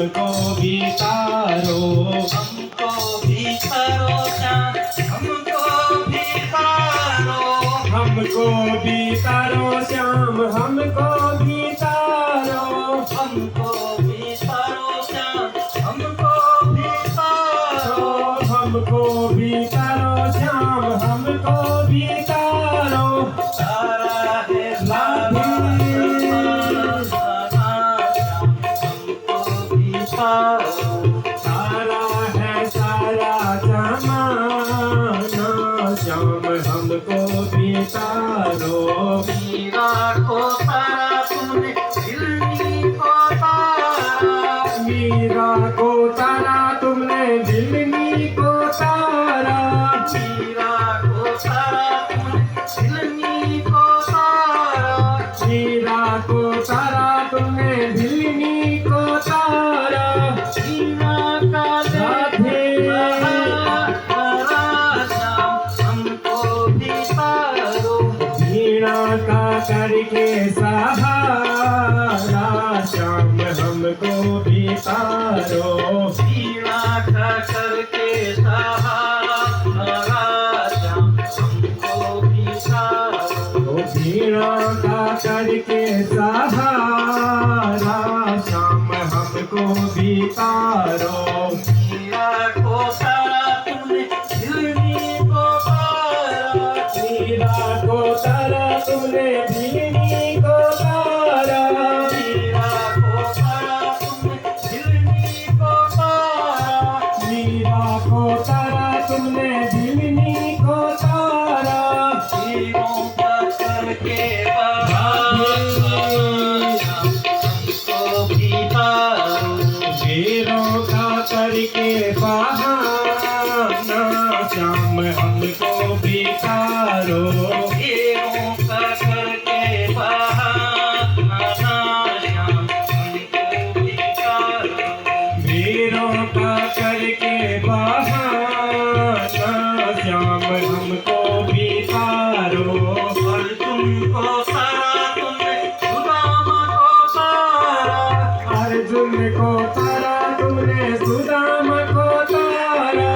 हमको भी तारो, हमको भी तारो श्याम, हमको भी तारो, हमको भी तारो श्याम, हमको भी तारो, हमको भी तारो श्याम, हमको भी तारो, हमको भी तारो श्याम, हमको भी तारो। तारा है लाभी हमको भी तारो, तारा है सारा जमाना, श्याम हमको भी तारो। मीरा को तारा तूने, दिल्ली को तारा, मीरा को तारा तुमने, दिल्ली को तारा, मीरा को तारा तूने, दिल्ली को तारा, मीरा को तारा तुमने, दिल्ली को तारा। मीरा का राधे तारा श्याम, हमको भी तारो, वीणा का करके सहारा, श्याम हमको भी तारो। मीरा का करके सहारा श्याम, हमको भी तारो, वीणा का करके सहारा, श्याम हमको भी तारो। मीरा को तारा तुमने, दिल्ली को तारा, मीरा को तारा तुमने, दिल्ली को तारा, मीरा को तारा तुमने, दिल्ली को तारा, मीरा को तारा तुमने, दिल्ली को तारा। हीरों का करके हमको भी तारो, वीरों का करके बहाना, श्याम हमको भी तारो। हीरों का करके बहाना श्याम, हमको भी तारो, वीरों का करके बहाना, श्याम हमको भी तारो। अर्जुन को तारा तुमने, सुदामा को तारा, अर्जुन को तारा तुमने, सुदामा को तारा,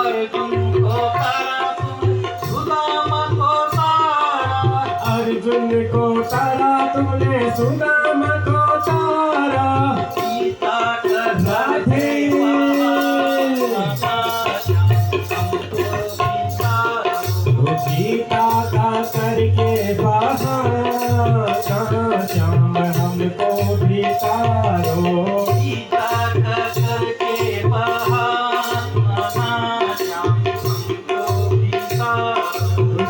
अर्जुन को तारा तुमने, सुदामा को तारा, अर्जुन को तारा तुमने, सुदामा को तारा। सीता का राधे वो सीता का करके बहाना, श्याम हमको भी तारो।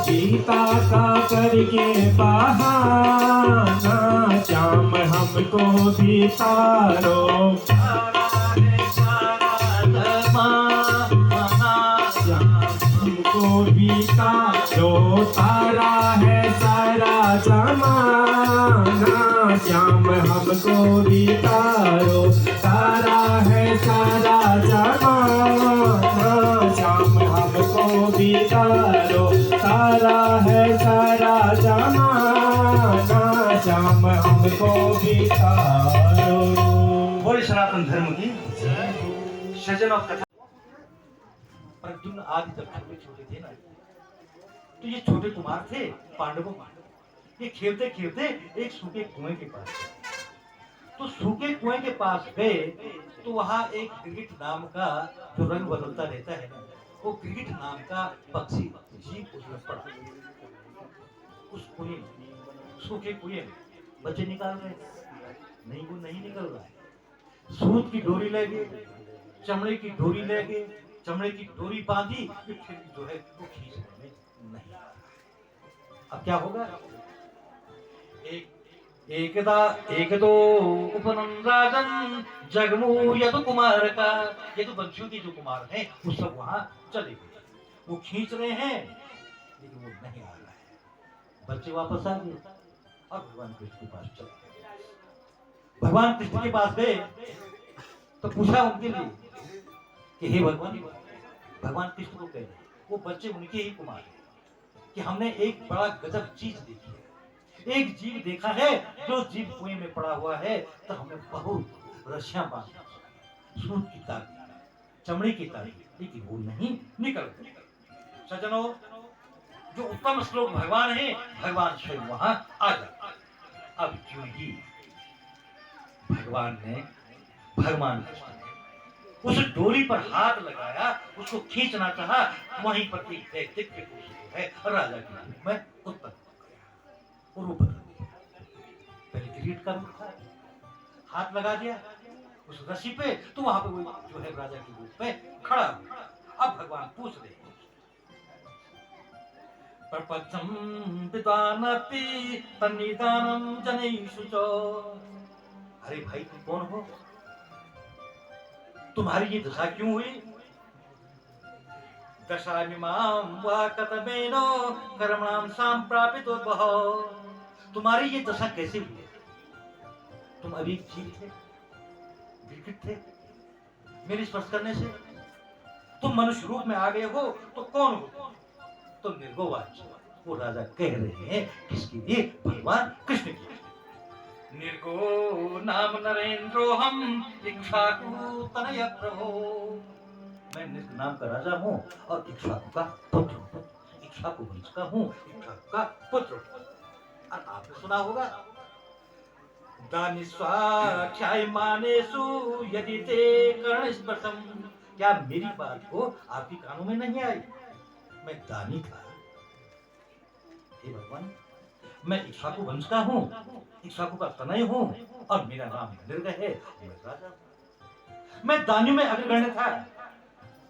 सीता का करके बहाना, श्याम हमको भी तारो। हमको भी तारो, तारा है सारा जमाना, श्याम हमको भी तारो। तारा है सारा जमाना, श्याम हमको भी तारो। तारा है सारा जमाना, श्याम हमको भी तारो। बोले सनातन धर्म की सजन और कथा। अर्जुन आदि जब छोटे छोटे थे ना, तो ये छोटे कुमार थे पांडवों में। ये खेलते खेलते एक सूखे कुएं के पास गए। तो सूखे कुएं के पास गए तो वहां एक गिरगिट नाम का, जो रंग बदलता रहता है ना, वो गिरगिट नाम का पक्षी जीव उसमें पड़ा। उस कुएं, सूखे कुएं में बच्चे निकाल रहे, नहीं वो नहीं निकल रहा है। सूत की डोरी ले गए, चमड़े की डोरी ले गए, चमड़े की डोरी बांधी, फिर जो है वो खींचने में नहीं आ रहा। अब क्या होगा? एक दो उपनन राजन जगमू यदु कुमार का, ये तो बंशियों के जो कुमार हैं वो सब वहां चले गए। वो खींच रहे हैं लेकिन वो नहीं आ रहा है। बच्चे वापस आ गए और भगवान कृष्ण के पास चले गए। भगवान कृष्ण के पास गए तो पूछा उनके लिए कि हे भगवान, भगवान कृष्ण को कह रहे वो बच्चे उनके ही कुमार हैं कि हमने एक बड़ा गजब चीज देखी है, एक जीव देखा है जो जीव कुएं में पड़ा हुआ है, तो हमें बहुत रस्सियां बांधी सूत की ताकत, चमड़ी की ताकत, लेकिन वो नहीं निकल गई। सज्जनों, जो उत्तम श्लोक भगवान है, भगवान स्वयं वहां आ जाता। अब क्यों ही भगवान ने भगवान कृष्ण ने उस डोरी पर हाथ लगाया, उसको खींचना चाहा, वहीं पर एक दैत्य पुरुष जो है राजा के रूप में उत्पन्न हो गया और वो बदल गया। पहले किरीट का रूप था, हाथ लगा दिया उस रस्सी पे, तो वहां पे वो जो है राजा के रूप में खड़ा हुआ। अब भगवान पूछ रहे हैं, प्रपंचम पितानपि तन्निदानम जनेषु च। अरे भाई, तुम कौन हो? तुम्हारी ये दशा क्यों हुई? दशामिमां वा कतमेनो कर्मणां संप्रापितोद्भव। तुम्हारी ये दशा कैसे हुई? तुम अभी जीव थे, विकृत थे, मेरे स्पर्श करने से तुम मनुष्य रूप में आ गए हो, तो कौन हो? तो निर्गोवाच वो राजा कह रहे हैं किसके लिए? भगवान कृष्ण के लिए। निर्गो नाम नरेंद्रो हम इक्ष्वाकु तनय प्रभो। मैं निर्ग नाम का राजा हूँ और इक्ष्वाकु का पुत्र हूँ, इक्ष्वाकु वंश का हूँ, इक्ष्वाकु का पुत्र हूँ। और आपने सुना होगा, दानि स्वाख्याय मानेषु यदि ते कर्णस्पर्शम। क्या मेरी बात को आपके कानों में नहीं आई? मैं दानी था। हे भगवान, मैं इक्ष्वाकु वंश का हूँ, इक्ष्वाकु का तनय हूँ और मेरा नाम निर्ग है, मैं राजा हूँ। मैं दानियों में अग्रगण्य था,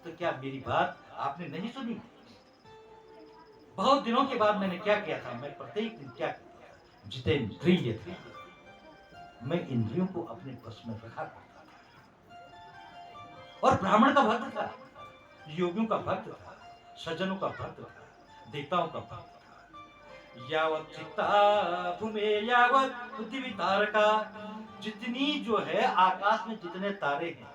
तो क्या मेरी बात आपने नहीं सुनी? बहुत दिनों के बाद मैंने क्या किया था? मैं प्रत्येक दिन क्या करता था? जितेंद्रिय था, मैं इंद्रियों को अपने बस में रखा करता था और ब्राह्मण का भक्त था, योगियों का भक्त था, सज्जनों का भक्त था, देवताओं का भक्त था। यावत चित्ता भूमे यावत पृथ्वी तारका। जितनी जो है आकाश में जितने तारे हैं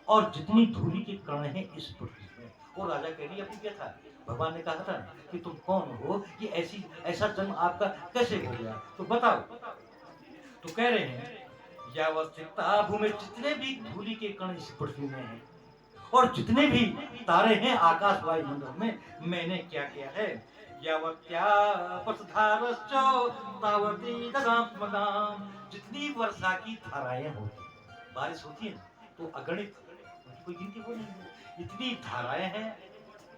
और जितनी धूलि के कण हैं इस पृथ्वी में, वो राजा कह रही अपनी क्या था? भगवान ने कहा था ना कि तुम कौन हो, कि ऐसा जन्म आपका कैसे हो गया, तो बताओ। तो कह रहे हैं यावत चित्ता भूमे, जितने भी धूलि के कण इस पृथ्वी में हैं और जितने भी तारे हैं आकाश वायुमंडल में, मैंने क्या किया है? जितनी वर्षा की धाराएं होती, बारिश होती है ना, तो अगणित, कोई गिनती हो नहीं है। इतनी धाराएं हैं,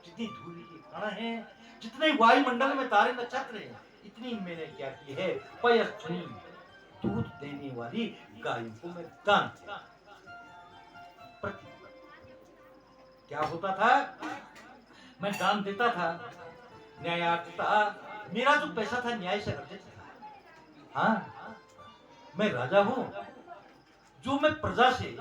जितनी धूलि के कण हैं, जितने वायुमंडल में तारे नक्षत्र हैं, इतनी मैंने क्या की है? पयस्विनी, दूध देने वाली गायों को मैं दान किया। क्या होता था? मैं दान देता था, न्यायार्थता, मेरा जो पैसा था न्याय से अर्जित था। हाँ, मैं राजा हूं, जो मैं प्रजा से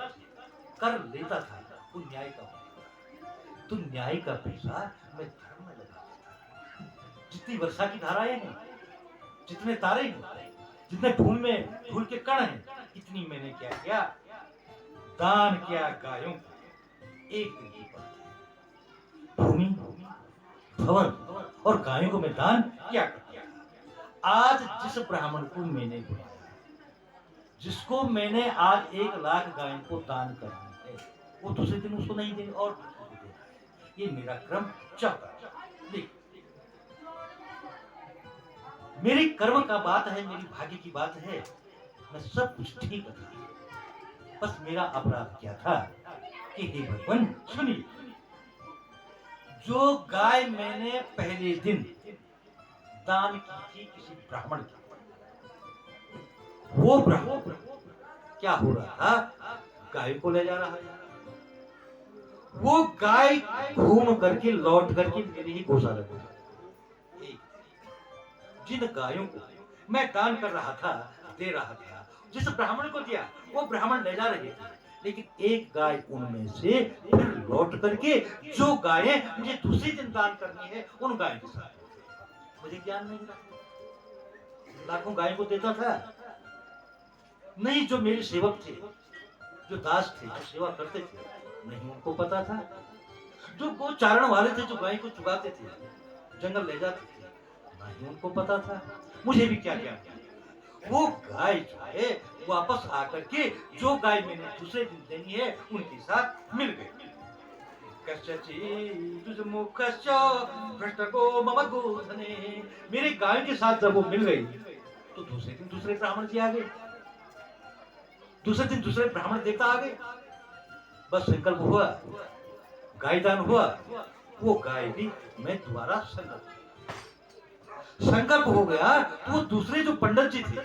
कर लेता था वो न्याय का होता, तो न्याय का पैसा मैं धर्म में लगा देता। जितनी वर्षा की धाराएं हैं, जितने तारे हैं, जितने धूल के कण हैं, इतनी मैंने क्या किया? दान किया गायों को। एक दिन की बात है, भूमि, भवन और गायों को मैं दान क्या करता। आज जिस ब्राह्मण को मैंने बुलाया, जिसको मैंने आज 1,00,000 गायों को दान करना है, वो दूसरे दिन उसको नहीं देंगे और दूसरे को देना है। ये मेरा क्रम चलता है। देखिए, मेरी कर्म का बात है, मेरी भाग्य की बात है, मैं सब कुछ ठीक था। बस मेरा अपराध क्या था कि हे भगवान सुनिए, जो गाय मैंने पहले दिन दान की थी किसी ब्राह्मण की, वो ब्राह्मण क्या हो रहा था? गाय को ले जा रहा था। वो गाय घूम करके लौट करके मेरे ही गौशाला में, जिन गायों को मैं दान कर रहा था, दे रहा था, जिस ब्राह्मण को दिया वो ब्राह्मण ले जा रहे थे, लेकिन एक गाय उनमें से फिर लौट करके जो गायें मुझे दूसरी दिन दान करनी है उन गायों के साथ, मुझे ज्ञान नहीं था। लाखों गायों को देता था नहीं, जो मेरे सेवक थे, जो दास थे, जो सेवा करते थे, नहीं उनको पता था। जो गो चारण वाले थे, जो गाय को चुगाते थे, जंगल ले जाते थे, नहीं उनको पता था। मुझे भी क्या क्या वो गाय जो है वापस आकर के जो गाय मैंने दूसरे दिन देनी है उनके साथ मिल गई। मम गोधने, मेरे गाय के साथ जब वो मिल गई तो दूसरे दिन दूसरे ब्राह्मण जी आ गए, दूसरे दिन दूसरे ब्राह्मण देवता आ गए। बस संकल्प हुआ, गायदान हुआ, वो गाय भी मैं दोबारा संकल्प हो गया। तो वो दूसरे जो पंडित जी थे,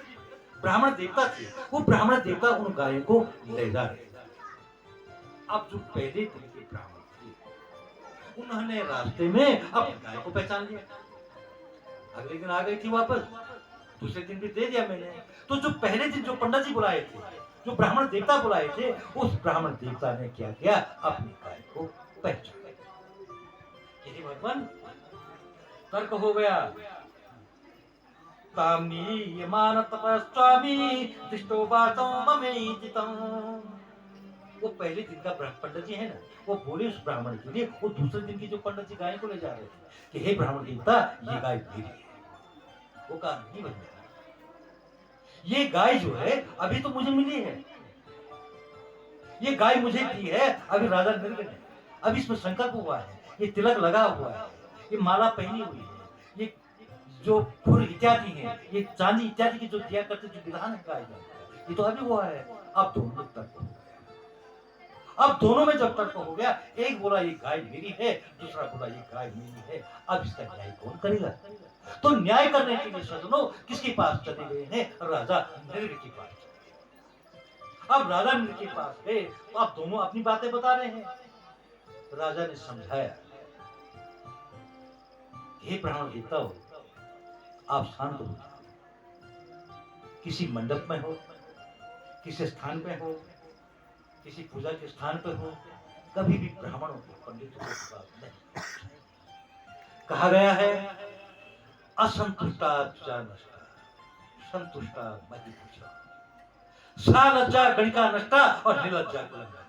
ब्राह्मण देवता थे, वो ब्राह्मण देवता उन गायों को ले जा रहे। अब जो पहले दिन के ब्राह्मण थे उन्होंने रास्ते में अपनी गाय को पहचान लिया, अगले दिन आ गई थी वापस, दूसरे दिन भी दे दिया मैंने। तो जो पहले दिन जो पंडित जी बुलाए थे, जो ब्राह्मण देवता बुलाए थे, उस ब्राह्मण देवता ने क्या किया, अपनी गाय को पहचान लिया। भगवान तर्क हो गया। तामनी मान तपस्वामी दृष्टो बातों ममेजितम। वो पहले दिन का पंडित जी है ना, वो बोले उस ब्राह्मण के लिए, वो दूसरे दिन की जो पंडित जी गाय को ले जा रहे थे कि हे ब्राह्मण देवता, ये गाय मेरी है। वो कहा नहीं बन गया, ये गाय जो है अभी तो मुझे मिली है, ये गाय मुझे दी है अभी राजा नृग ने, अभी इसमें संकल्प हुआ है, ये तिलक लगा हुआ है, ये माला पहनी हुई है, ये जो फूल इत्यादि है, ये चांदी इत्यादि की जो दिया करते जो विधान है गाय का, ये तो अभी हुआ है। अब दोनों तर्क हो गया। अब दोनों में जब तर्क हो गया, एक बोला ये गाय मेरी है, दूसरा बोला ये गाय मेरी है, अब इसका न्याय कौन करेगा? तो न्याय करने के लिए सज्जनों किसके पास चले गए हैं? राजा नृग के पास। अब राजा नृग के पास गए तो अब दोनों अपनी बातें बता रहे हैं। राजा ने समझाया, हे ब्राह्मण देवता हो, आप शांत हो, किसी मंडप में हो, किसी स्थान पे हो, किसी पूजा के स्थान पर हो, कभी भी ब्राह्मणों को, पंडितों को बात नहीं। कहा गया है असंतुष्टा नष्टा संतुष्टा मति पूजा, सा लज्जा गणिका नष्टा और निलज्जा कुलंगा।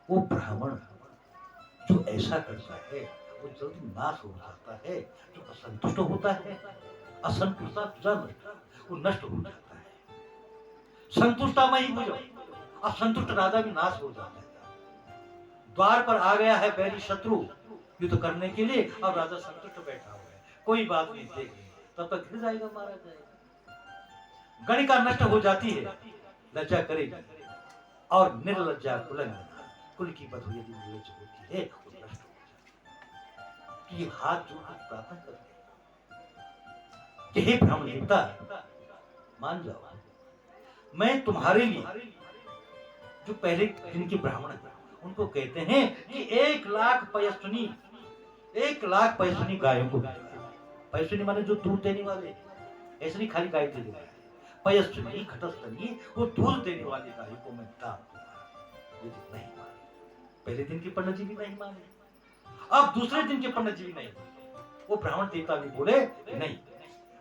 वो ब्राह्मण जो ऐसा करता है वो जल्दी नाश हो जाता है, जो असंतुष्ट होता है, असंतुष्टा तुझा नष्टा, वो नष्ट हो जाता है। संतुष्टा मई पूजो, अब संतुष्ट राजा भी नाश हो जाता है। द्वार पर आ गया है बैरी शत्रु युद्ध करने के लिए, अब राजा संतुष्ट बैठा हुआ है, कोई बात नहीं, देखेंगे तब तक गिर जाएगा, मारा जाएगा। गणिका नष्ट हो जाती है, लज्जा करेगी, और निर्लज्जा कुलंगना, कुल की बधु यदि निर्लज होती है वो नष्ट हो जाती है। तो ये हाथ जोड़कर प्रार्थना करते हैं कि हे ब्राह्मण देवता, मान जाओ, मैं तुम्हारे लिए जो पहले दिन के ब्राह्मण है उनको कहते हैं कि 1,00,000 पयस्विनी, 1,00,000 पयस्विनी गायों को, पयस्विनी माने जो दूध देने वाले, ऐसे नहीं खाली गाय दे देगा, पयस्विनी घटस्थनी, वो दूध देने वाली गायों को मैं दान दूंगा। ये नहीं माने, पहले दिन के पंडित जी भी नहीं माने, अब दूसरे दिन के पंडित जी भी नहीं माने, वो ब्राह्मण देवता भी बोले नहीं,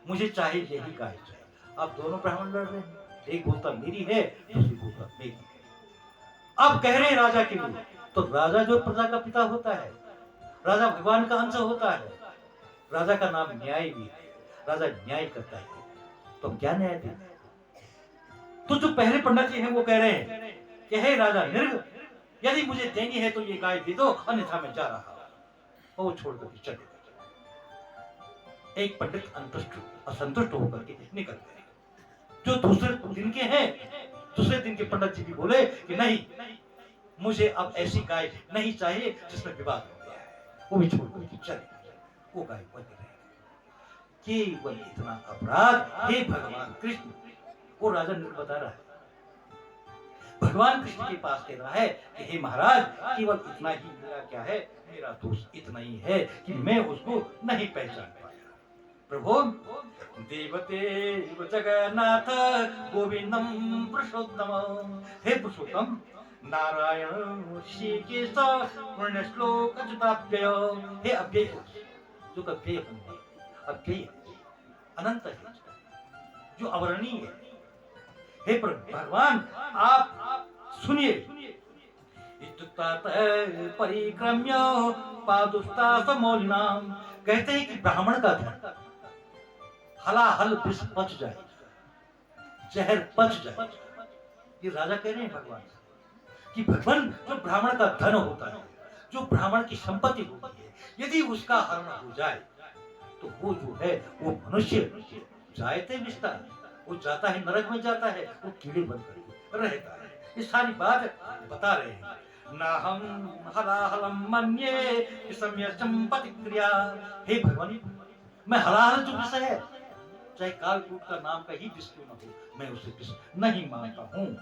मुझे चाहिए यही गाय चाहिए। अब दोनों ब्राह्मण लड़ रहे हैं, एक बोलता मेरी है, दूसरी बोलता मेरी है। अब कह रहे राजा के लिए, तो राजा जो प्रजा का पिता होता है, राजा भगवान का अंश होता है, राजा का नाम न्याय भी है, राजा न्याय करता है, तो क्या न्याय दे? तो जो पहले पंडित जी हैं वो कह रहे हैं कि हे राजा नृग, यदि मुझे देनी है तो ये गाय दे दो, अन्यथा मैं जा रहा हूं। वो छोड़ करके चले गए। एक पंडित असंतुष्ट होकर के निकल गए। जो दूसरे दिन के हैं, दूसरे दिन के पंडित जी भी बोले कि नहीं, मुझे अब ऐसी गाय नहीं चाहिए जिसमें विवाद हो गया है, वो भी छोड़ करके चले गए। वो गाय बन रहे, केवल इतना अपराध, हे भगवान कृष्ण, वो राजा नृग बता रहा है, भगवान कृष्ण के पास कह रहा है कि हे महाराज, केवल इतना ही मेरा क्या है, मेरा दोष इतना ही है कि मैं उसको नहीं पहचान पाया। प्रभु देवते जगन्नाथ गोविंदम पुरुषोत्तम, हे पुरुषोत्तम नारायण श्री केश पुण्य श्लोक अच्युताभ्यय, हे अव्यय पुरुष जो अव्यय है, अव्यय अनंत है, जो अवर्णीय है, हे भगवान आप सुनिए। परिक्रम्य पादुष्टा समौलिनाम, कहते हैं कि ब्राह्मण का धन हलाहल विष पच जाए, जहर पच जाए। ये राजा कह रहे हैं भगवान से कि भगवान जो ब्राह्मण का धन होता है, जो ब्राह्मण की संपत्ति होती है, यदि उसका हरण हो जाए तो वो जो है वो मनुष्य जायते बिस्ता, वो जाता है नरक में जाता है, वो कीड़े बनकर रहता है। ये सारी बात बता रहे हैं। ना हम हलाहलम मन्ये विषम्य संपत्ति क्रिया। हे भगवान, मैं हलाहल जो विषय है, चाहे कालकूट का नाम का ही विष क्यों न हो, मैं उसे विष नहीं मानता हूँ।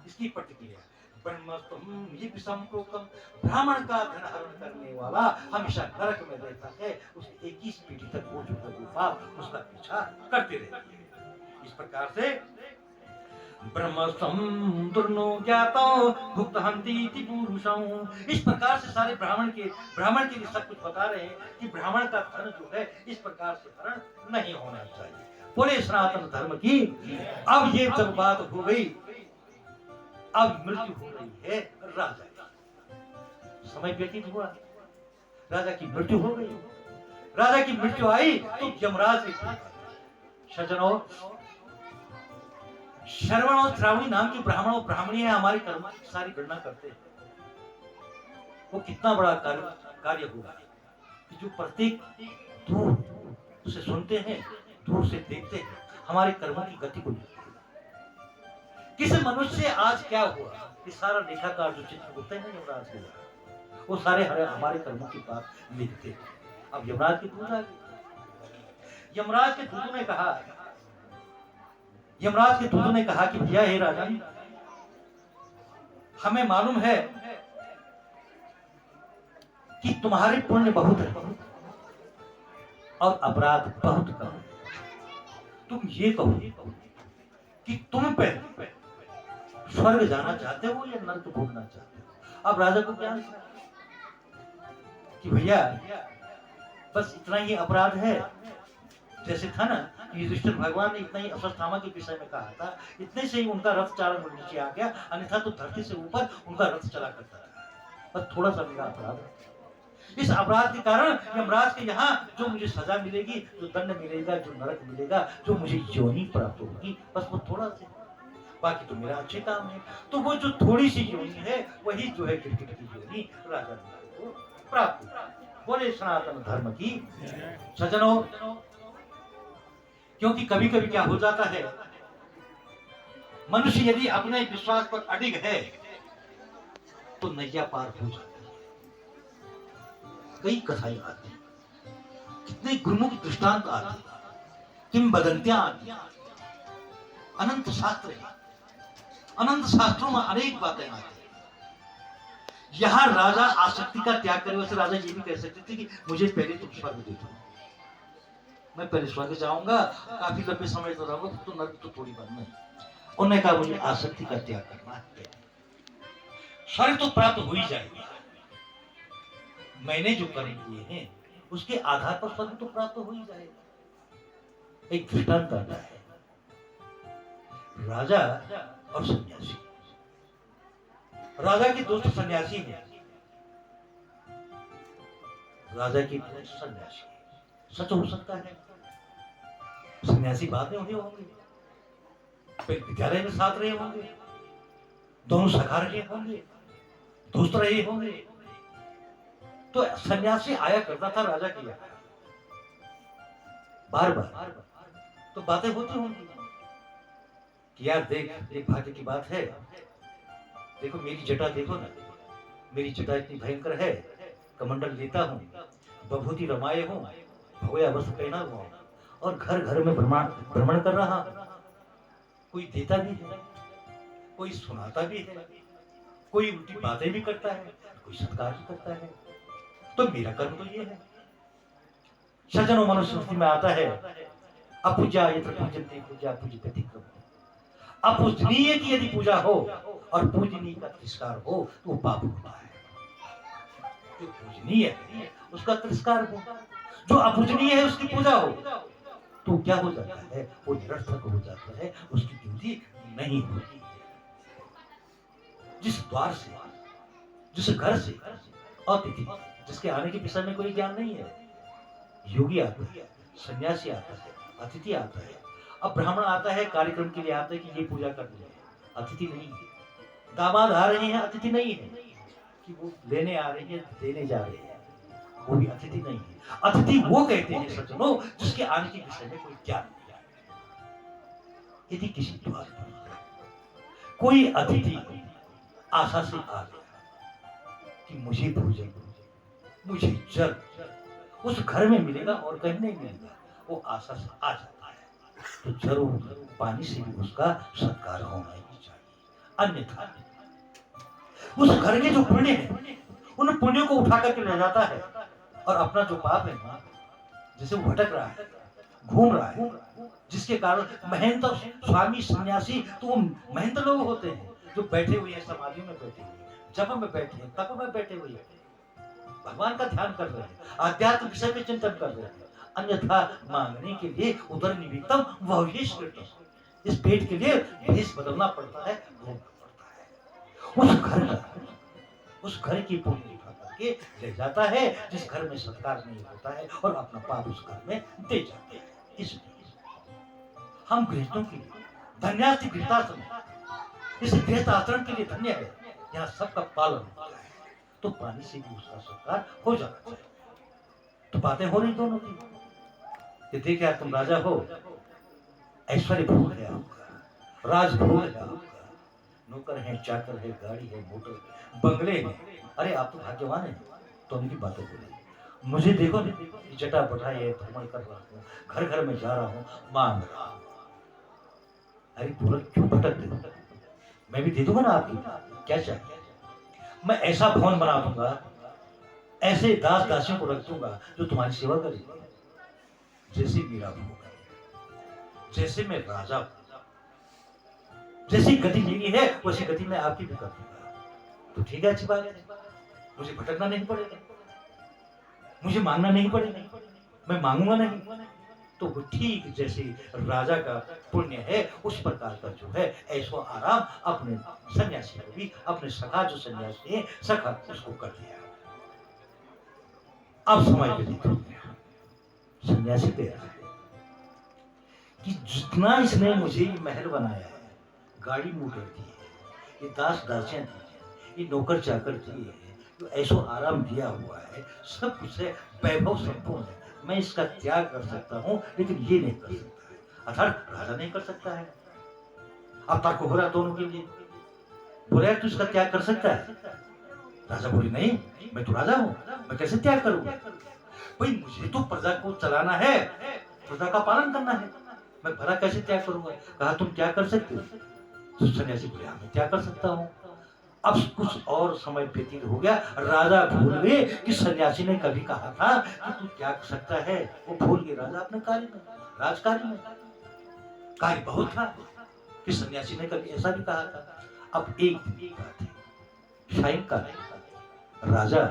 इसकी प्रतिक्रिया ब्रह्मस्तम ही विषम प्रोक्तम, ब्राह्मण का धन हरण करने वाला हमेशा नरक में रहता है। उसे 21 पीढ़ी तक वो जो है वो पाप उसका पीछा करते रहती है। इस प्रकार से ब्रह्मस्तम दुर्नो ज्ञातो भुक्त हंती पुरुषम, इस प्रकार से सारे ब्राह्मण के लिए सब कुछ बता रहे हैं कि ब्राह्मण का धन जो है इस प्रकार से हरण नहीं होना चाहिए। बोले सनातन धर्म की। अब ये जब बात हो गई, अब मृत्यु हो रही है राजा की। समय व्यतीत हुआ, राजा की मृत्यु हो गई। राजा की मृत्यु आई तो यमराज ने कहा, सज्जनों, श्रवण और श्रावणी नाम के ब्राह्मण और ब्राह्मणी है, हमारे कर्म की सारी गणना करते हैं। वो कितना बड़ा कार्य होगा कि जो प्रत्येक दूर से सुनते हैं, दूर से देखते हैं, हमारे कर्मों की गति को देखते हैं। किस मनुष्य से आज क्या हुआ, ये सारा लेखाकार जो चित्र होते हैं यमराज के, वो सारे हमारे कर्मों की बात लिखते हैं। अब यमराज के दूत आ गए। यमराज के दूतों ने कहा कि भैया हे राजा, हमें मालूम है कि तुम्हारे पुण्य बहुत है और अपराध बहुत कम है। तुम ये कहो कि तुम पहले स्वर्ग जाना चाहते हो या नरक भोगना चाहते हो। अब राजा को क्या कि भैया बस इतना ही अपराध है, जैसे था ना युधिष्ठिर भगवान ने इतना ही अश्वत्थामा के विषय में कहा था, इतने से ही उनका रथ चारण नीचे आ गया, अन्यथा तो धरती से ऊपर उनका रथ चला करता था। बस थोड़ा सा मेरा अपराध है। इस अपराध के कारण यमराज के यहाँ जो मुझे सजा मिलेगी, जो दंड मिलेगा, जो नरक मिलेगा, जो मुझे योनि प्राप्त होगी, बस वो थोड़ा सा, बाकी तो मेरा अच्छे काम है। तो वो जो थोड़ी सी योनि है वही जो है गिरगिट की योनि राजा को प्राप्त हुई। बोले सनातन धर्म की। सज्जनों, क्योंकि कभी कभी क्या हो जाता है, मनुष्य यदि अपने विश्वास पर अडिग है तो नैया पार हो जाती है। कई कथाएं आती हैं, कितने गुरुमुख दृष्टांत आते हैं, किंवदंतियां आती हैं, अनंत शास्त्र है, अनंत शास्त्रों में अनेक बातें आती हैं। यहां राजा आसक्ति का त्याग करे, वैसे राजा ये भी कह सकते थे कि मुझे पहले तुम स्वर्ग दे दो, मैं पहले स्वर्ग जाऊंगा, काफी लंबे समय तो रहूंगा, तो नरक तो थोड़ी बात नहीं। उन्होंने कहा मुझे आसक्ति का त्याग करना है, स्वर्ग तो प्राप्त हो ही जाएगा, मैंने जो कर्म किए हैं उसके आधार पर स्वर्ग तो प्राप्त हो ही जाएगा। एक दृष्टांत आता है, राजा और सन्यासी। राजा की दोस्त सन्यासी है, राजा की दोस्त सन्यासी। सच हो सकता है, सन्यासी बाद में हुए होंगे, विद्यालय में साथ रहे होंगे, दोनों सखा रहे होंगे, दोस्त रहे होंगे। तो सन्यासी आया करता था राजा के यहाँ बार बार, तो बातें होती होंगी कि यार देख, एक भाग्य की बात है, देखो मेरी जटा देखो ना, मेरी जटा इतनी भयंकर है, कमंडल लेता हूँ, बभूति रमाए हूँ, भगोया वस्त्र पहना हुआ, और घर घर में भ्रमण कर रहा, कोई देता भी है, कोई सुनाता भी है, कोई उल्टी बातें भी करता है, कोई सत्कार भी करता है। तो मेरा कर्म तो ये है। सज्जनों, मनुस्मृति में आता है, अपूजा यत्र पूजन्ते पूजा पूज्यते क्रम। अपूजनीय की यदि पूजा हो और पूजनीय का तिरस्कार हो तो वो पाप होता है। जो पूजनीय है उसका तिरस्कार हो, जो अपूजनीय है उसकी पूजा हो तो क्या हो जाता है, वो निरर्थक हो जाता है, उसकी ड्यूटी नहीं होती है। जिस द्वार से, जिस घर से अतिथि, जिसके आने के विषय में कोई ज्ञान नहीं है, योगी आता है, सन्यासी आता है, अतिथि आता है, अब ब्राह्मण आता है, कार्यक्रम के लिए आता है कि ये पूजा कर लीजिए, अतिथि नहीं है। दामाद आ रहे हैं, अतिथि नहीं है कि वो लेने आ रही है, देने जा रहे हैं, वो भी अतिथि नहीं है। अतिथि वो कहते हैं सज्जनों जिसके आने के विषय में कोई ज्ञान नहीं है। यदि किसी द्वार पर कोई अतिथि आशा से आ गया कि मुझे भोजन, मुझे जल उस घर में मिलेगा और कहीं नहीं मिलेगा, वो आशा से आ जाता है, तो जरूर पानी से भी उसका सत्कार होना ही चाहिए। अन्यथा उस घर के जो पुण्य है उन पुण्यों को उठा करके ले जाता है, और अपना जो पाप है ना, जैसे वो भटक रहा है, घूम रहा है, जिसके कारण महंत और स्वामी सन्यासी तो वो महंत लोग होते हैं जो बैठे हुए हैं, समाधि में बैठे हुए हैं, जप में बैठे हैं, तप में बैठे हुए हैं, भगवान का ध्यान कर रहे हैं, आध्यात्म विषय पे चिंतन कर रहे हैं। अन्यथा मांगने के लिए उदर निमित्तम वहीश कृतम, इस पेट के लिए भेष बदलना पड़ता है, घूमना पड़ता है। उस घर की पुण्य उठा करके ले जाता है जिस घर में सत्कार नहीं होता है, और अपना पाप उस घर में दे जाते हैं। इसलिए हम गृहस्थों के लिए धन्यास्ति गृहस्थाश्रम, इस गृहस्थ आचरण के लिए धन्य है, यहाँ सबका पालन होता है, तो पानी से भी उसका सत्कार हो जाना चाहिए। तो बातें हो रही दोनों की, ये देख यार तुम राजा हो, ऐश्वर्य भोग है आपका, राज भोग है आपका, नौकर है, चाकर है, गाड़ी है, मोटर है, बंगले है, अरे आप तो भाग्यवान है। तो उनकी बातें हो रही, मुझे देखो ना, जटा बटा ये भ्रमण कर रहा हूँ, घर घर में जा रहा हूँ, मांग रहा हूँ। अरे बोला क्यों भटकते हो, मैं भी दे दूंगा ना आपकी, क्या चाहिए? मैं ऐसा भवन बना दूंगा, ऐसे दास दासियों को रख दूंगा जो तुम्हारी सेवा करेंगे, जैसे मेरा भोग है, जैसे मैं राजा हूं, जैसी गति मेरी है वैसी गति मैं आपकी भी कर दूंगा। तो ठीक है, अच्छी बात है, मुझे भटकना नहीं पड़ेगा, मुझे मांगना नहीं पड़ेगा, मैं मांगूंगा नहीं। तो वो ठीक जैसे राजा का पुण्य है उस प्रकार का जो है ऐसो आराम अपने सन्यासी को भी, अपने सखा जो सन्यासी है सखा उसको कर दिया। अब समय व्यतीत हो गया, सन्यासी कह रहा है कि जितना इसने मुझे ये महल बनाया है, गाड़ी मोटर दी है, ये दास दासियां दी है, ये नौकर चाकर दिए है, जो ऐसो आराम दिया हुआ है, सब कुछ है, वैभव संपूर्ण है, मैं इसका त्याग कर सकता हूं, लेकिन ये नहीं कर सकता है, अर्थात राजा नहीं कर सकता है। अब तर्क हो रहा दोनों के लिए, बोले यार तू इसका त्याग कर सकता है? राजा बोले नहीं, मैं तो राजा हूं, मैं कैसे त्याग करूंगा? भाई मुझे तो प्रजा को चलाना है, प्रजा का पालन करना है, मैं भला कैसे त्याग करूंगा? कहा तुम त्याग कर सकते हो? तो सन्यासी बोले हाँ मैं त्याग कर सकता हूं। अब कुछ और समय व्यतीत हो गया, राजा भूल गए कि सन्यासी ने कभी कहा था कि तू त्याग सकता है, वो भूल गए राजा अपने कार्य में, राजकार्य में। कार्य बहुत था कि सन्यासी ने कभी ऐसा भी कहा था। अब एक दिन की बात है, सायंकाल राजा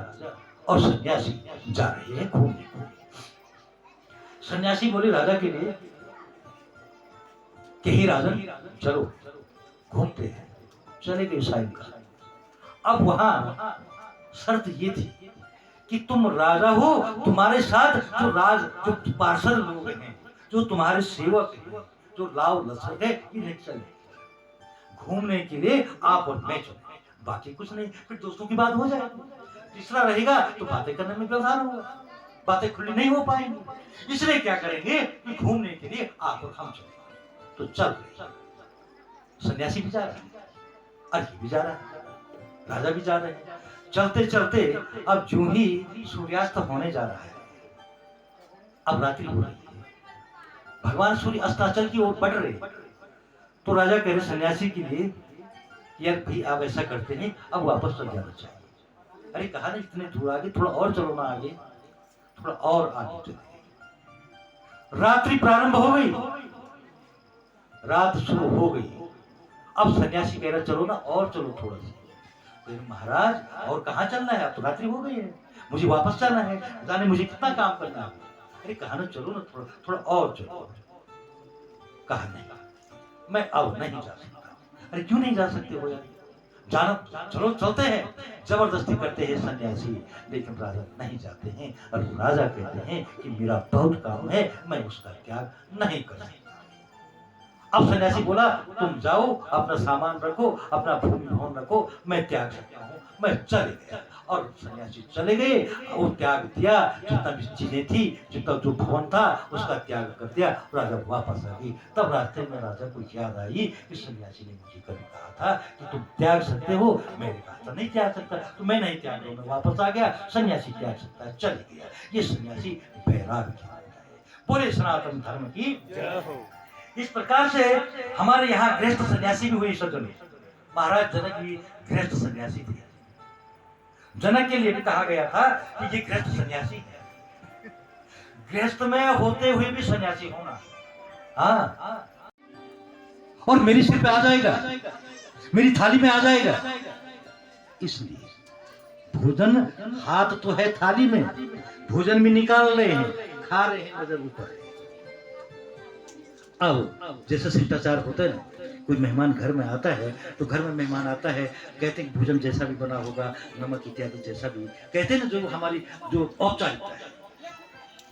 और सन्यासी जा रहे हैं घूमने को। सन्यासी बोले राजा के लिए कि हे राजन चलो घूमते हैं, चले गए सायंकाल। अब वहां शर्त ये थी कि तुम राजा हो, तुम्हारे साथ जो पार्षद लोग हैं, जो तुम्हारे सेवक हैं, जो लाव लश्कर है, ये नहीं चले। घूमने के लिए आप और मैं चले, बाकी कुछ नहीं, फिर दोस्तों की बात हो जाएगी। तीसरा रहेगा तो बातें करने में व्यवधान होगा, बातें खुली नहीं हो पाएंगी। इसलिए क्या करेंगे कि घूमने के लिए आप और हम चले। तो चल सन्यासी भी जा रहा है, अर्घी भी जा रहा है, राजा भी जा रहे हैं। चलते चलते अब जो ही सूर्यास्त होने जा रहा है, अब रात्रि हो रही है, भगवान सूर्य अस्ताचल की ओर बढ़ रहे। तो राजा कह रहे सन्यासी के लिए यार भाई आप ऐसा करते हैं, अब वापस चल जाना चाहिए। अरे कहा ना इतने दूर आगे, थोड़ा और चलो ना आगे, थोड़ा और आगे चलो। रात्रि प्रारंभ हो गई, रात शुरू हो गई। अब सन्यासी कह रहा चलो ना और चलो थोड़ा सा। महाराज और कहाँ चलना है, अब तो रात्रि हो गई है, मुझे वापस जाना है, जाने मुझे कितना काम करना है। अरे कहा ना चलो ना थोड़ा और चलो। कहा नहीं मैं अब नहीं जा सकता। अरे क्यों नहीं जा सकते हो यार, जाना चलो चलते हैं। जबरदस्ती करते हैं सन्यासी, लेकिन राजा नहीं जाते हैं, और राजा कहते हैं कि मेरा बहुत काम है, मैं उसका त्याग नहीं कर सकता। अब सन्यासी बोला तुम जाओ, अपना सामान रखो, अपना भूमि भवन रखो, मैं त्याग सकता हूँ। मैं चले गया और सन्यासी चले गए। वो त्याग दिया, जितना भी चीजें थी, जितना जो भवन था उसका त्याग कर दिया। राजा वापस आ गई। तब रास्ते में राजा को याद आई कि सन्यासी ने मुझे कभी कहा था कि तुम त्याग सकते हो। मैंने कहा था नहीं त्याग सकता, तो मैं नहीं त्याग रहा, मैं वापस आ गया। सन्यासी त्याग सकता है, चले गया। ये सन्यासी बैराग है। बोले सनातन धर्म की जय हो। इस प्रकार से हमारे यहाँ गृहस्थ सन्यासी भी हुए सज्जन। महाराज जनक भी गृहस्थ सन्यासी थे। जनक के लिए भी कहा गया था कि ये गृहस्थ सन्यासी है। गृहस्थ में होते हुए भी सन्यासी होना, हाँ, और मेरी सिर पे आ जाएगा, मेरी थाली में आ जाएगा। इसलिए भोजन हाथ तो है थाली में, भोजन भी निकाल रहे हैं, खा रहे हैं, नजर ऊपर है। अब जैसे शिष्टाचार होता है ना, कोई मेहमान घर में आता है तो घर में मेहमान आता है, कहते हैं भोजन जैसा भी बना होगा, नमक इत्यादि जैसा भी, कहते हैं ना जो हमारी जो औपचारिकता है,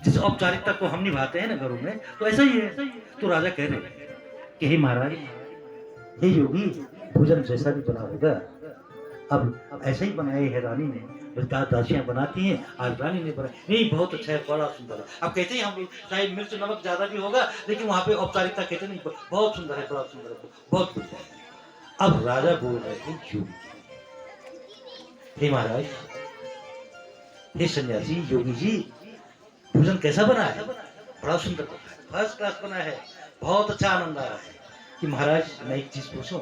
जिस औपचारिकता को हम निभाते हैं ना घरों में, तो ऐसा ही है। तो राजा कह रहे कि हे महाराज, हे योगी, भोजन जैसा भी बना होगा। अब ऐसे ही बनाए है रानी ने, दासियां बनाती हैं, आज रानी ने बनाया, नहीं बहुत अच्छा है, बड़ा सुंदर है। अब कहते हैं हम चाहे मिर्च नमक ज्यादा भी होगा, लेकिन वहां पे औपचारिकता कहते नहीं, बहुत सुंदर है, बड़ा सुंदर है, बहुत कुछ है। अब राजा बोल रहे हैं योगी, हे महाराज, हे सन्यासी, योगी जी, भोजन कैसा बना है? बड़ा सुंदर बना है, फर्स्ट क्लास बना है, बहुत अच्छा आनंद आ रहा है। कि महाराज मैं एक चीज पूछूं?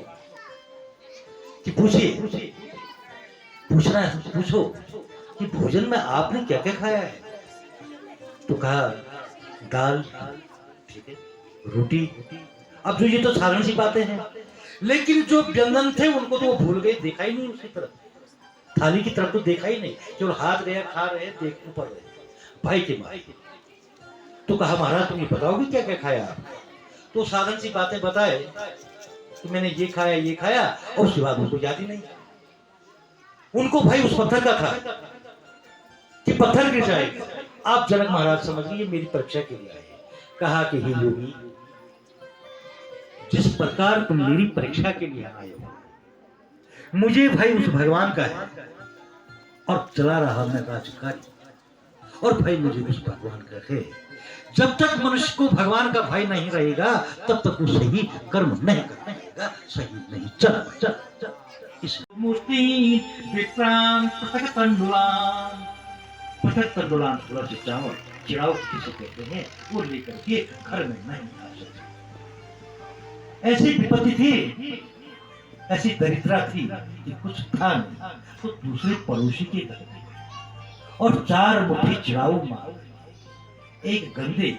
कि पूछिए, पूछना है पूछो, कि भोजन में आपने क्या क्या खाया है? तो कहा दाल, ठीक है, रोटी। अब जो ये तो साधारण सी बातें हैं, लेकिन जो व्यंजन थे उनको तो वो भूल गए, देखा ही नहीं उसकी तरफ, थाली की तरफ तो देखा ही नहीं, केवल हाथ गया, खा रहे, देखने पड़ रहे भाई के मारे। तो कहा महाराज तुम ये बताओगे क्या क्या खाया आप? तो साधारण सी बातें बताए कि मैंने ये खाया, ये खाया, और उसके बाद उनको याद ही नहीं। उनको भाई उस पत्थर का था कि पत्थर गिर जाएगा। आप जनक महाराज समझ लीजिए मेरी परीक्षा के लिए आए। कहा कि हे योगी, जिस प्रकार तुम मेरी परीक्षा के लिए आए हो, मुझे भाई उस भगवान का है, और चला रहा मैं राजकार्य, और भाई मुझे उस भगवान का है। जब तक मनुष्य को भगवान का भय नहीं रहेगा, तब तक वो सही कर्म नहीं कर पाएगा, सही नहीं चल। इस मूर्ति विक्रांत पटक तंडुलान, पटक तंडुलान थोड़ा सा चावल चिड़ाव किसे कहते हैं, वो लेकर के घर में नहीं आ सकते। ऐसी विपत्ति थी, ऐसी दरिद्रा थी कि कुछ था नहीं, तो दूसरे पड़ोसी के घर में और 4 मुट्ठी चिड़ाऊ मार, एक गंदे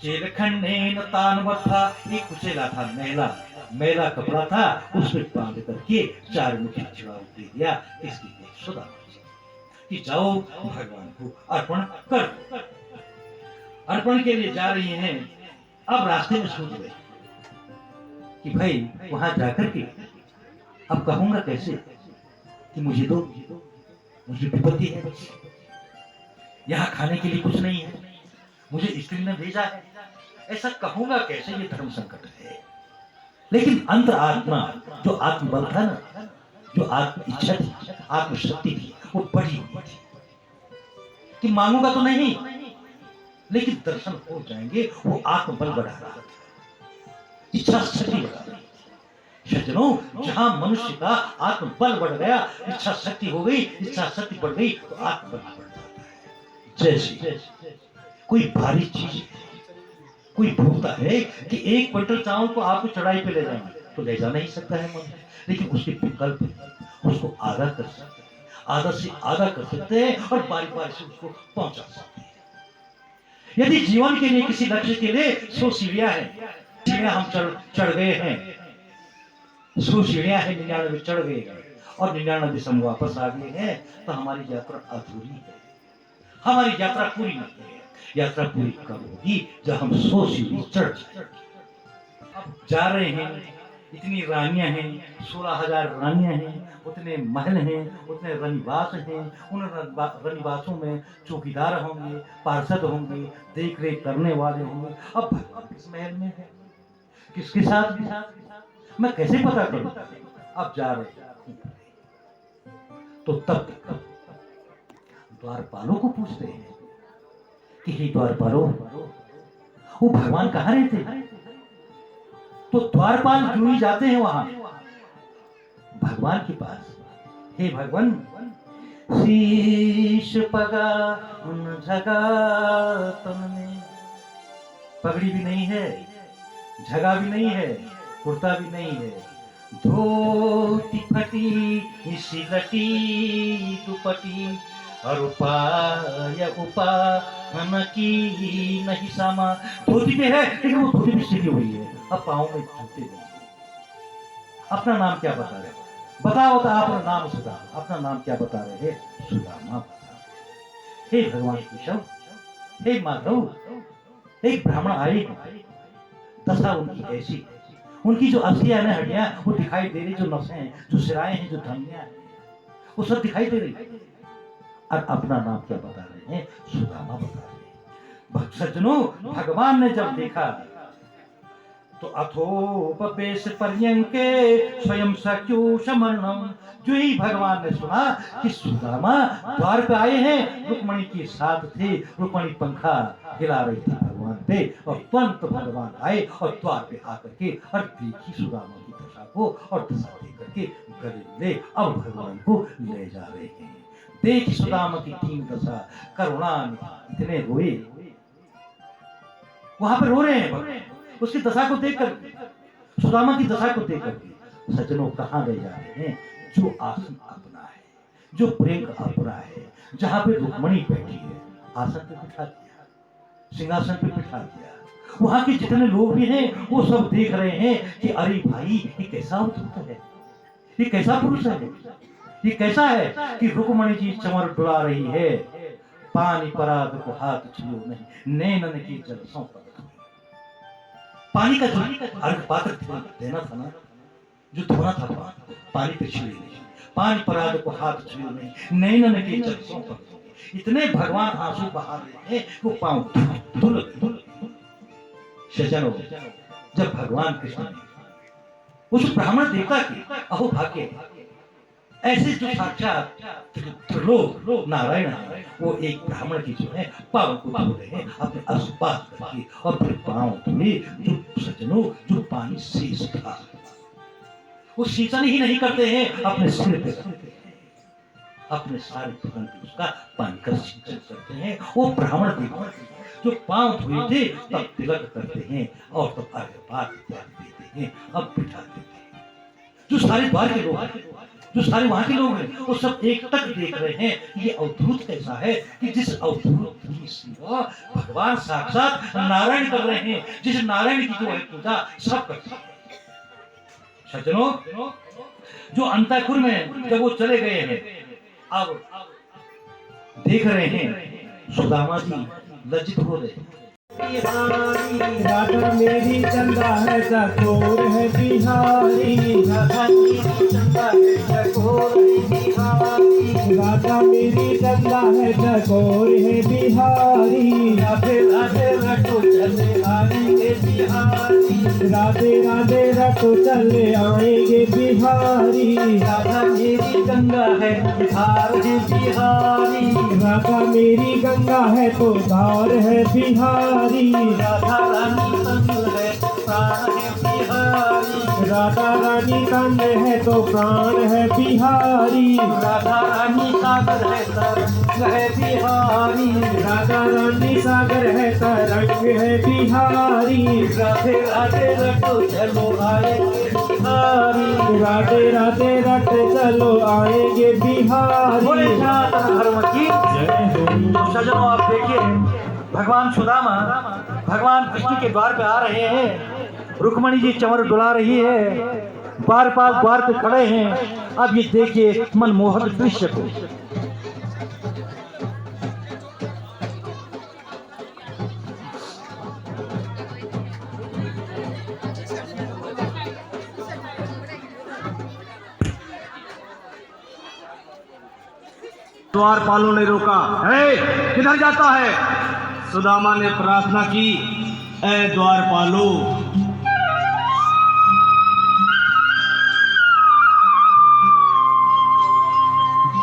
चेलखंडेन तानवथा, एक कुचेला था, मैला कपड़ा था, उसमें बांध करके 4 मुट्ठी चिड़ाऊ दे दिया। इसकी एक सुधा कि जाओ भगवान को अर्पण कर। अर्पण के लिए जा रही हैं। अब रास्ते में सोच गए कि भाई वहां जाकर के अब कहूंगा कैसे कि मुझे दो, मुझे विपत्ति है, यहाँ खाने के लिए कुछ नहीं है, मुझे स्त्री ने भेजा है, ऐसा कहूंगा कैसे, ये धर्म संकट है। लेकिन अंतर आत्मा, जो आत्मबल था ना, जो आत्म इच्छा थी, आत्मशक्ति थी, वो बड़ी हुई थी कि मांगूंगा तो नहीं, लेकिन दर्शन हो जाएंगे। वो आत्मबल बढ़ा रहा था, इच्छा शक्ति बढ़ा रही थी। सज्जनों, जहां मनुष्य का आत्मबल बढ़ गया, इच्छा शक्ति हो गई, इच्छा शक्ति बढ़ गई, तो आत्मबल बढ़ जाता है। जैसे कोई भारी चीज, कोई भूखता है कि 1 क्विंटल चावल को आपको चढ़ाई पे ले जाएंगे, तो ले जा नहीं सकता है मन, लेकिन उसके विकल्प उसको आधा कर सकते हैं, आधा से आधा कर सकते हैं, और बारी बारी से उसको पहुंचा सकते हैं। यदि जीवन के लिए, किसी लक्ष्य के लिए 100 सीढ़ियां हैं, सीढ़ियां हम चढ़ गए हैं, 100 सीढ़ियां हैं, 99 चढ़ गए हैं, और 99 हम वापस आ गए हैं, तो हमारी यात्रा अधूरी है, हमारी यात्रा पूरी नहीं है। यात्रा पूरी कब होगी? जब हम 100 सीढ़ी चढ़ जाएंगे। अब जा रहे हैं, इतनी रानियां हैं, 16,000 रानियां हैं, उतने महल हैं, उतने रनिवास हैं, उन रनिवासों में चौकीदार होंगे, पार्षद होंगे, देख रेख करने वाले होंगे। अब भगवान किस महल में है? किसके साथ? मैं कैसे पता करूं? अब जा रहे हूं। तो तब द्वारपालों को पूछते हैं कि हे द्वारपालों, वो भगवान कहाँ रहते? तो द्वारपाल जो ही जाते हैं वहां भगवान के पास। हे भगवान, शीश पगा उन झगा तन में, पगड़ी भी नहीं है, झगा भी नहीं है, कुर्ता भी नहीं है, धोती फटी सिलटी दुपटी, और उपाय की नहीं सामा। धोती पे है लेकिन वो धोती भी सिली हुई है, अब पाँव में जूते नहीं। अपना नाम क्या बता रहे? बताओ तो अपना नाम सुदामा। अपना नाम क्या बता रहे हैं? सुदामा बता। हे भगवान केशव, हे माधव, एक ब्राह्मण आए, दशा उनकी ऐसी है, उनकी जो अस्थियां हैं, हड्डियां वो दिखाई दे रही, जो नसें हैं, जो सिराएं हैं, जो धमनियां हैं, वो सब दिखाई दे रही। और अपना नाम क्या बता रहे हैं? सुदामा बता रहे हैं। भक्त सज्जनों, भगवान ने जब देखा तो अथोपवेश पर्यंके स्वयं सख्यूषमर्णम, जो ही भगवान ने सुना कि सुदामा द्वार पे आए हैं, रुक्मणी के साथ थे, रुक्मणी पंखा हिला रही थी भगवान पे, और तुरंत भगवान आए और द्वार पे आकर के और देखी सुदामा की दशा को, और दशा देख करके गले ले अब भगवान को ले जा रहे हैं। देखी सुदामा की दीन दशा, करुणा, इतने रोए, वहां पर रो रहे हैं उसकी दशा को देखकर, सुदामा की दशा को देखकर। सज्जनों, कहां ले जा रहे हैं? जो आसन अपना है, जो प्रेम का अपना है, जहां पे रुक्मणी बैठी है, आसन पे बिठा दिया, सिंहासन पे बिठा दिया। वहां के जितने लोग भी हैं वो सब देख रहे हैं कि अरे भाई, ये कैसा अवधूत है, ये कैसा पुरुष है, ये कैसा है कि रुक्मणी जी चमर डुला रही है, पानी पराग को हाथ छुओ नहीं, नैनन की जल सौंप। पानी का जो अर्घ पात्र देना था ना, जो धोना था पानी पे छुए नहीं, पानी पराग को हाथ छुए नहीं, नैनन की जल सौंप। इतने भगवान आंसू बहा रहे हैं, वो पांव धुल। सज्जनों, जब भगवान कृष्ण ने उस ब्राह्मण देवता के अहो भाग्य, ऐसे जो साक्षात त्रिलोक नारायण है, वो एक ब्राह्मण की जो है पाँव को धो रहे हैं अपने आशीर्वाद करके, और फिर पाँव धुले। जो सज्जनों, जो पानी शेष था वो सिंचन ही नहीं करते हैं, अपने सिर पे करते हैं, अपने सारे बदन पे उसका पानी का सिंचन करते हैं। वो ब्राह्मण देवता जो पाँव धोए थे तब तिलक करते हैं, और तब आशीर्वाद देते हैं, अब बिठाते हैं। जो सारे द्वार के लोग, जो सारे वहां के लोग हैं, वो सब एक तक देख रहे हैं ये अवधूत कैसा है, कि जिस अवधूत की सेवा भगवान साक्षात नारायण कर रहे हैं, जिस नारायण की जो है पूजा सब करते हैं। सज्जनों, जो अंतःपुर में जब वो चले गए हैं, अब देख रहे हैं सुदामा जी लज्जित हो रहे हैं। राधा मेरी चंदा है चकोर है बिहारी, राधा मेरी चंदा है चकोर है बिहारी, राधा मेरी चंदा है चकोर है बिहारी, राधे राधे रटो चले आएंगे बिहारी, राधे राधे रटो चले आएंगे बिहारी, राधा मेरी गंगा है धार है बिहारी, राधा मेरी गंगा है तो धार है बिहारी, राधा रानी तंग है प्राण है बिहारी, राधा रानी तंग है तो प्राण है बिहारी, राधा रानी सागर है तरंग है बिहारी, राधा रानी सागर है तरंग है बिहारी, राधे राधे रटो चलो आएंगे बिहारी, राधे राधे रट चलो आएंगे बिहारी। बोले सनातन धर्म की जय। सज्जनों, आप देखिए भगवान सुदामा भगवान कृष्ण के द्वार पे आ रहे हैं, रुक्मणी जी चमर डुला रही है, द्वारपाल द्वार पे खड़े हैं। अब ये देखिए मनमोहक दृश्य को। द्वारपालों ने रोका, है किधर जाता है? सुदामा ने प्रार्थना की, ऐ द्वारपालो,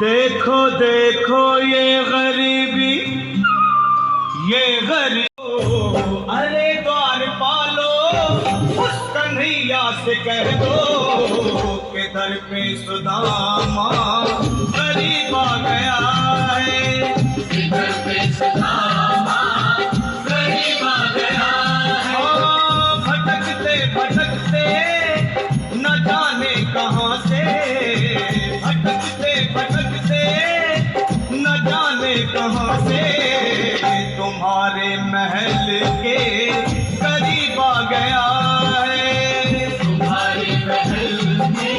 देखो देखो ये गरीबी, ये गरीब, अरे द्वार पालो उस कन्हैया से कह दो कि दर पे सुदामा गरीब आ गया है, दर पे सुदामा गरीब आ गया है। भटकते भटकते न जाने कहाँ से, भटकते भटकते न जाने कहाँ से तुम्हारे महल के करीब आ गया है, तुम्हारे महल के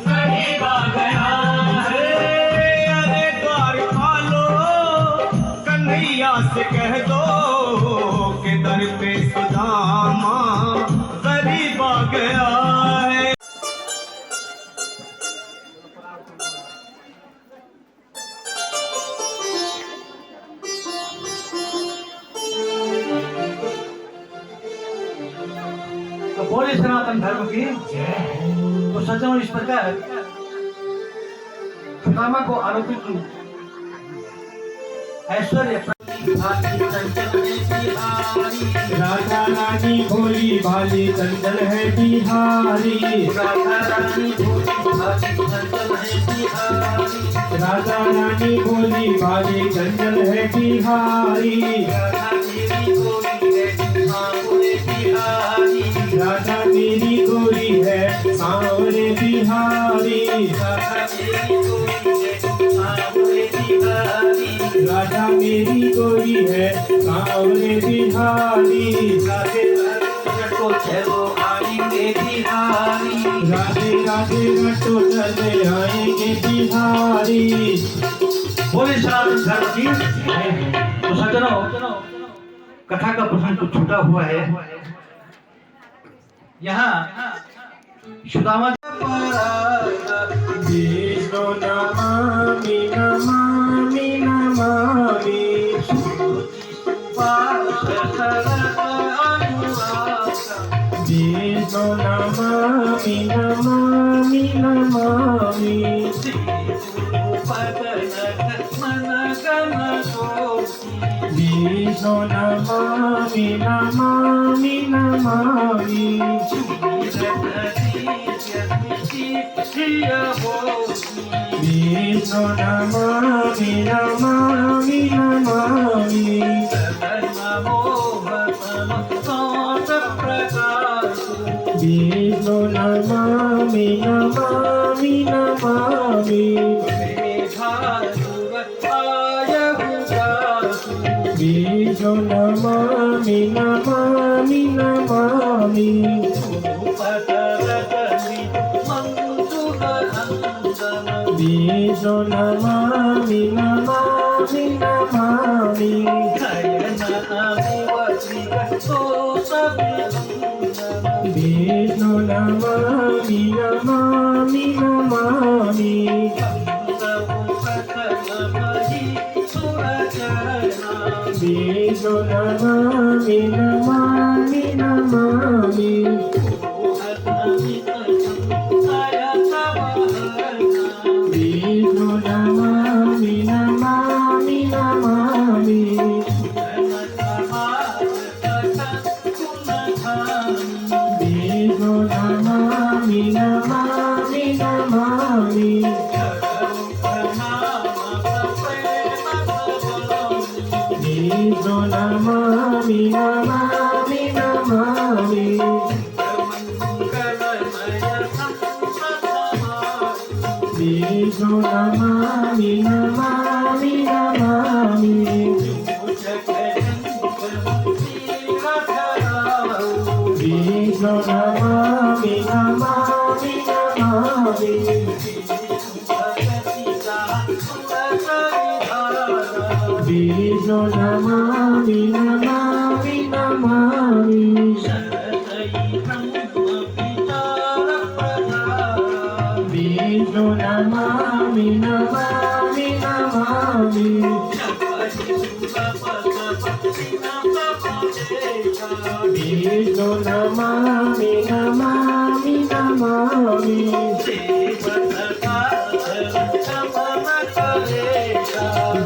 करीब आ गया है। अरे द्वार खोलो कन्हैया से कह दो कि दर पे सुदामा गरीब आ गया है। तो बोले सनातन धर्म की तो सज्जनों इस प्रकार सुदामा को आरोपित ऐश्वर्य राधा रानी भोली भाली चंचल है बिहारी, राधा रानी भोली भाली चंचल है बिहारी, राधा रानी भोली भाली चंचल है बिहारी, राधा मेरी गोरी है सांवरे बिहारी, राधा मेरी गोरी है सांवरे बिहारी, राधे रटो चलो आएंगे बिहारी, राधे राधे रटो चले आएंगे बिहारी। बोले सनातन धर्म की तो सज्जनों कथा का प्रसंग कुछ छूटा हुआ है। यहाँ सुदामा विष्णु नमामि नमामि नमामि, विष्णु नमामि नमामि नमामि, विष्णु नमामि नमामि नमामि, विष्णु नमामि नमामि नमामि, विष्णु नमामि नमामि नमामि, विष्णु नमामि नमामि नमामि, विष्णु नमामि नमामि नमामि, विष्णु नमामि नमामि नमामि, विष्णु नमामि नमामि नमामि, विष्णु नमामि नमामि नमामि, विष्णु नमामि नमामि नमामि, विष्णु नमामि नमामि नमामि, विष्णु नमामि नमामि नमामि, विष्णु नमामि नमामि नमामि, विष्णु नमामि नमामि नमामि, विष्णु नमामि नमामि नमामि, विष्णु नमामि नमामि नमामि,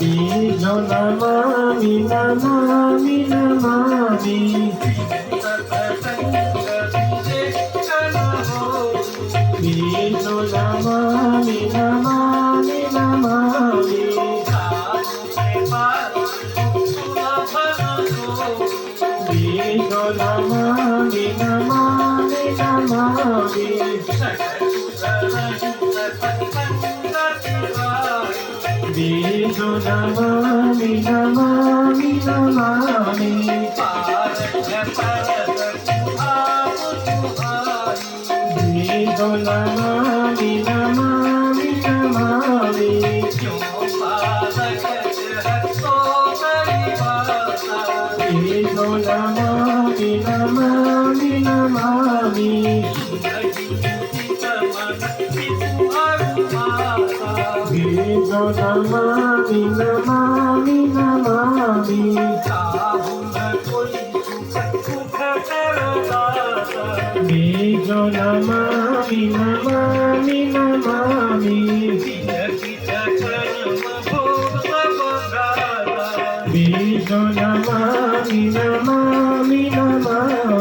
बीजो नमामि नमामि नमामि बीजो नमामि नमामि नमामि बीजो नमामि नमामि नमामि बीजो नमामि नमामि नमामि बीजो नमामि नमामि नमामि बीजो नमामि नमामि नमामि बीजो नमामि नमामि नमामि बीजो नमामि नमामि नमामि बीजो नमामि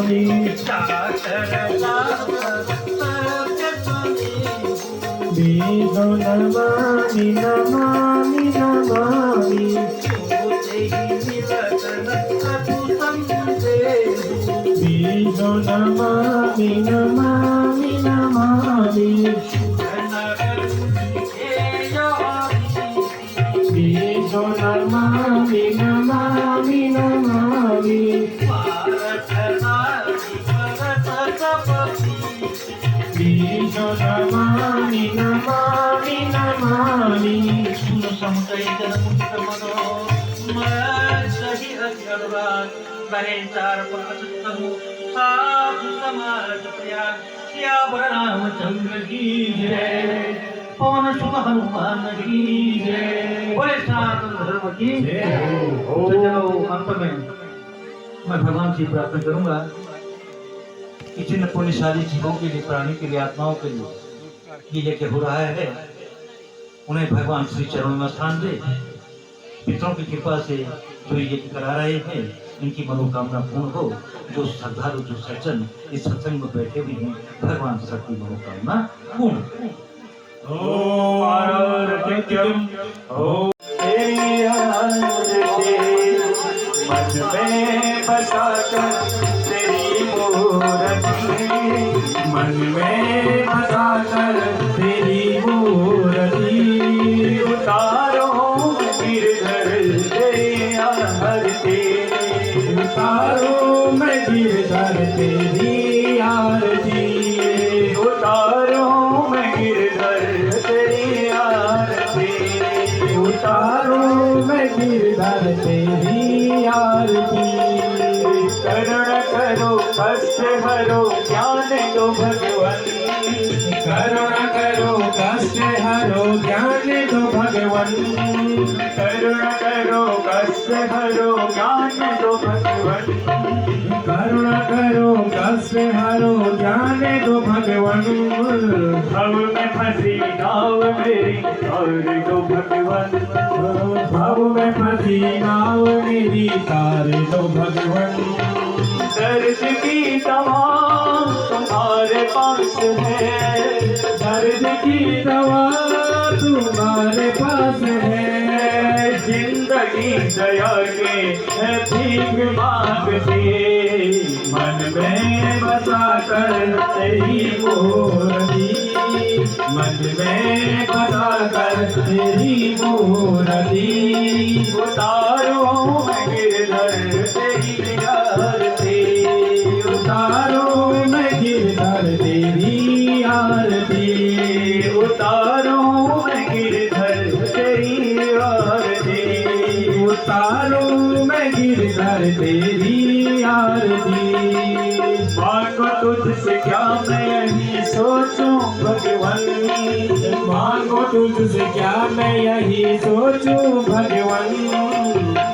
नमामि नमामि बीजो नमामि नमामि नमामि बीजो नमामि नमामि नमामि बीजो नमामि नमामि नमामि बीजो नमामि नमामि नमामि रामचंद्र की जय, पवन सुत हनुमान की जय, बोले सनातन धर्म की जय। तो चलो अंत में मैं भगवान से प्रार्थना करूंगा कि जिन पुण्यशाली जीवों के लिए, प्राणी के लिए, आत्माओं के लिए ये यज्ञ हो रहा है, उन्हें भगवान श्री चरणों में स्थान दे। पितरों की कृपा से जो यज्ञ करा रहे हैं, इनकी मनोकामना पूर्ण हो। जो श्रद्धालु, जो सज्जन इस सत्संग में बैठे हुए हैं, भगवान सबकी मनोकामना पूर्ण हो। ओम आरोग्यम ओम तेरी आरती मन में बसाकर तेरी मूर्ति, मन में बसाकर तेरी मूर्ति उतारो गिरधर तेरी आरती, उतारो मैं गिरधर तेरी आरती, उतारो मैं गिरधर तेरी आरती, उतारो मैं गिरधर तेरी आरती। करुण करो कष्ट हरो ज्ञान दो भगवन, करुण करो कष्ट हरो ज्ञान दो भगवन, करुण करो कष्ट हरो ज्ञान दो भगवन, करुण करो कष्ट हरो ज्ञान दो भगवन। भव में फंसी नाव मेरी तार दो भगवन, भव में फंसी नाव मेरी तार दो भगवन। दर्द की दवा तुम्हारे पास है, दर्द की दवा तुम्हारे पास है। जिंदगी दया के भीख मांगते, मन में बसा कर तेरी मूर्ति, मन में बसा कर तेरी मूर्ति उतारो मैं गिरधर तेरी आरती, उतारो मैं गिरधर तेरी आरती, उतारो मैं गिरधर तेरी आरती, उतारो मैं गिरधर तेरी आरती। मांगो तुझसे क्या मैं यही सोचूं भगवन, मांगो तुझसे क्या मैं यही सोचूं भगवन,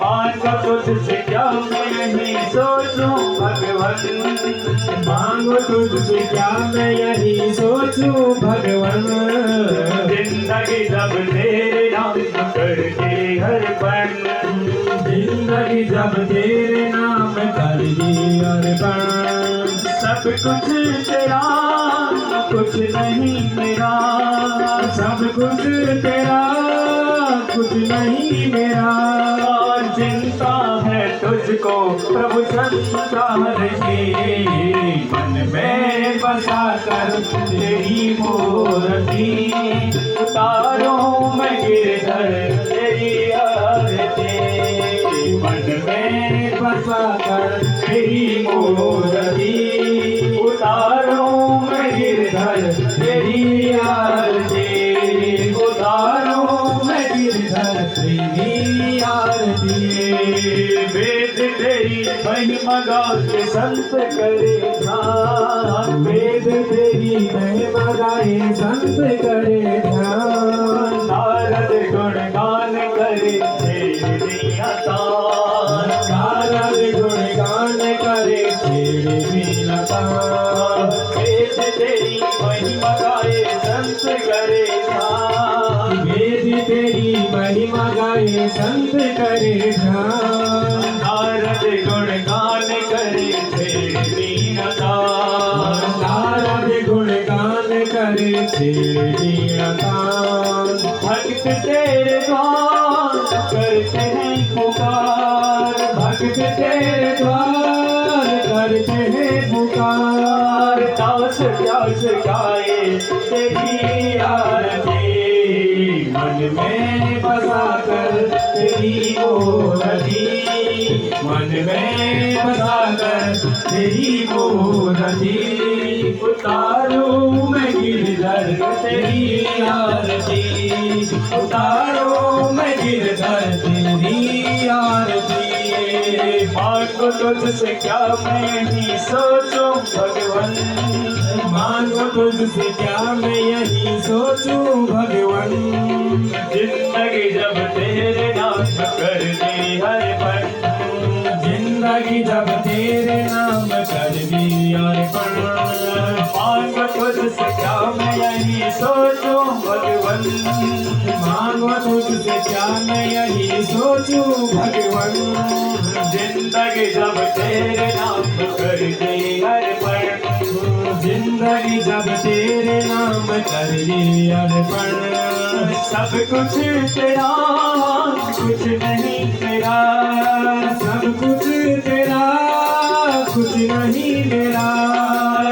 मांगो तुझसे क्या मैं यही सोचूं भगवन, मांगो तुझसे क्या मैं यही सोचूं भगवन। जिंदगी जब तेरे नाम कर दे हर पल, जिंदगी जब तेरे नाम कर दी अर्पण, सब कुछ तेरा कुछ नहीं मेरा, सब कुछ तेरा कुछ नहीं मेरा। चिंता है तुझको प्रभु संसार की, मन में बसा कर तेरी मूर्ति, उतारूं मैं गिरधर तेरी आरती, मन में बसा कर तेरी मूर्ति, उतारूं मैं गिरधर तेरी आरती, उतारूं मैं गिरधर तेरी आरती। वेद तेरी महिमा गाते संत करे ध्यान, वेद तेरी महिमा गाए संत करे ध्यान, नारद गुणगान करे तेरी अतान, नारद गुणगान करे तेरी अतान। वेद तेरी महिमा गाए संत करे ध्यान, वेद तेरी महिमा गाए संत करे ध्यान, नारद गुणगान करे तेरी अतान, नारद गुणगान करे तेरी अतान। भक्त तेरे द्वार करते हैं पुकार, भक्त तेरे द्वार करते हैं पुकार, दास प्यास गाए तेरी आरती, मन में बसा कर तेरी मूर्ति, मन में बसा कर तेरी मूर्ति, उतारूं मैं गिरधर तेरी आरती, उतारूं मैं गिरधर तेरी आरती। मांगो तुझसे क्या मैं ही सोचूं भगवन, मांगो तुझसे क्या मैं यही सोचूं भगवन। जिंदगी जब तेरे नाम कर दे हर पल, जिंदगी जब तेरे नाम कर दी अर्पण, मांगो तुझसे क्या मैं यही सोचूं भगवन, मांगो तुझसे क्या मैं यही सोचूं भगवन। जिंदगी जब तेरे नाम कर दे हर पल, जिंदगी जब तेरे नाम कर दी अर्पण, सब कुछ तेरा कुछ नहीं मेरा, सब कुछ तेरा कुछ नहीं मेरा।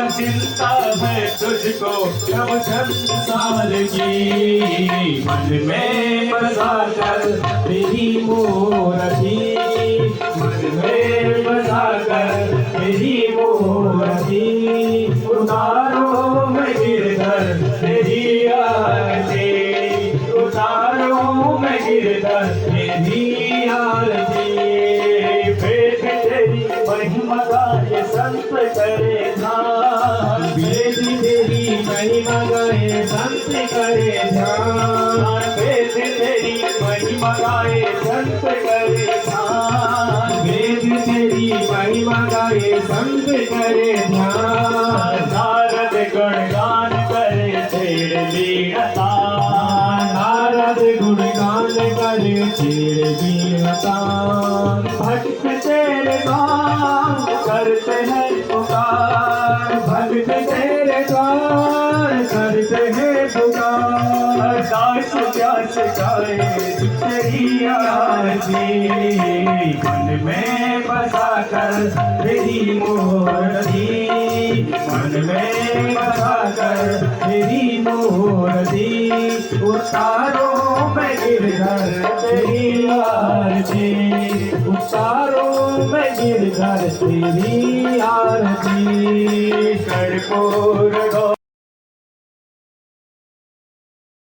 चिंता है तुझको प्रभु संसार की, मन में बसा कर तेरी मूर्ति, मन में बसा कर तेरी मूर्ति, उतारो मैं गिरधर तेरी आरती, उतारो मैं गिरधर तेरी आरती। वेद तेरी महिमा गाए संत करे ध्यान, वेद तेरी महिमा गाए संत करे ध्यान, वेद तेरी महिमा गाए संत करे ध्यान, वेद तेरी महिमा गाए संत करे ध्यान। नारद गुणगान करे तेरे लीलातान, नारद गुणगान करे तेरे लीलातान। भक्त तेरे द्वार करते हैं पुकार, भक्त तेरे द्वार करते हैं पुकार, दास प्यास गाए तेरी आरती, मन में बसा कर तेरी मूर्ति, मन में बसा कर तेरी मूर्ति, उतारो मैं गिरधर तेरी आरती, उतारो मैं गिरधर तेरी आरती। कर्पूर